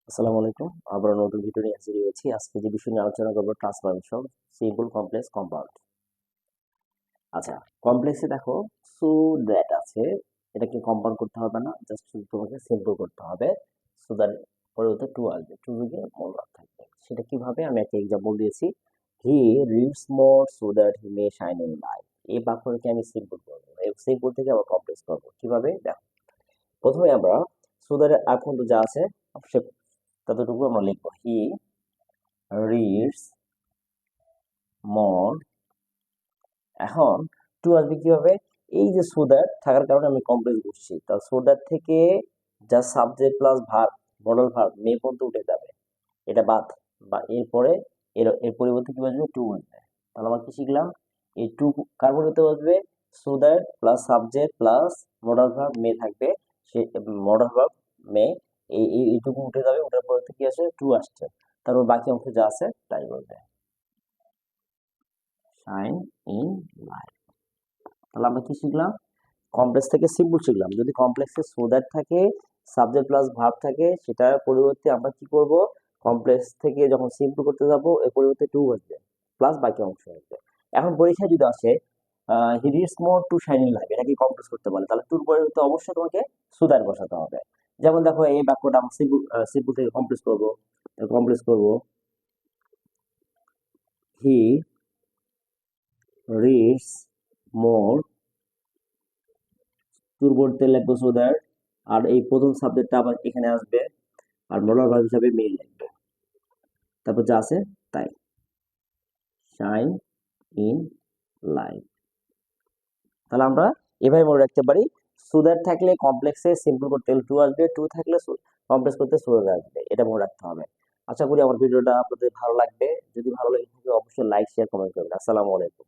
আসসালামু আলাইকুম। আবার নতুন ভিডিও নিয়ে হাজির হয়েছি। আজকে যে বিষয় নিয়ে আলোচনা করবো ট্রান্সফরমেশন, সিম্পল, কমপ্লেক্স, কম্পাউন্ড। আচ্ছা, কমপ্লেক্সে দেখো সো দ্যাট আছে, এটাকে কম্পাউন্ড করতে হবে না, জাস্ট তোমাকে সিম্পল করতে হবে। সো দ্যাট পরিবর্তে টু আসবে, টু যুগে মূলভাব থাকবে। সেটা কিভাবে আমি একটা এক্সাম্পল দিয়েছি। হি reads more so that he May shine in life. এই বাক্যটাকে আমি সিম্পল করবো, এই সিম্পল থেকে আবার কমপ্লেক্স করবো। কিভাবে দেখো, প্রথমে আমরা সো দ্যাট আগ পর্যন্ত যা আছে সে ততটুকু আমরা লিখবো। হি রিডস মোর। এখন টু আসবে কিভাবে? এই যে সো দ্যাট থাকার কারণে আমি কমপ্লেক্স করছি, তা সো দ্যাট থেকে যা subject plus verb, modal verb may পর্যন্ত উঠে যাবে, এটা বাদ। বা এরপরে এর পরিবর্তে কি আসবে? টু আসবে। তাহলে আমরা কি শিখলাম? এই টু কার পরিবর্তে আসবে? So that plus subject plus modal verb may থাকবে। সে মডাল ভার্ব মে, এইটুকু উঠে যাবে, ওটার পরিবর্তে কি আসে? টু আসছে। তারপর বাকি অংশ যা আছে তাই বলবে। Shine in light. তাহলে আমরা কি শিখলাম? কমপ্লেক্স থেকে সিম্পল শিখলাম। যদি কমপ্লেক্সে সো দ্যাট থাকে, সাবজেক্ট প্লাস ভার্ব থাকে, সেটার পরিবর্তে আমরা কি করব? কমপ্লেক্স থেকে যখন সিম্পল করতে যাব, এর পরিবর্তে টু আসবে, প্লাস বাকি অংশ আসবে। এখন পরীক্ষায় যদি আসে he reads more to shine in life, এটা কি কমপ্লেক্স করতে বলে, তাহলে টুর পরিবর্তে অবশ্যই তোমাকে সো দ্যাট বসাতে হবে। যেমন দেখো এই বাক্যটা আমরা সিম্পল সিম্পল থেকে কমপ্লেক্স করব। কমপ্লেক্স করব, হি রিডস মোর, পূর্ববর্তী লিখবো সো দ্যাট, আর এই প্রথম সাবজেক্টটা আবার এখানে আসবে, আর মডাল ভার্ব হিসাবে মেইন লিখবে। তারপর যা আছে তাই। Shine in light. তাহলে আমরা এভাবে মনে রাখতে পারি, সো দ্যাট থাকলে কমপ্লেক্সে সিম্পল করতে গেলে টু আসবে, টু থাকলে কমপ্লেক্স করতে সো দ্যাট আসবে, এটা মনে রাখতে হবে। আশা করি আমার ভিডিওটা আপনাদের ভালো লাগবে। যদি ভালো লেগে থাকে অবশ্যই লাইক, শেয়ার, কমেন্ট করবেন। আসসালামু আলাইকুম।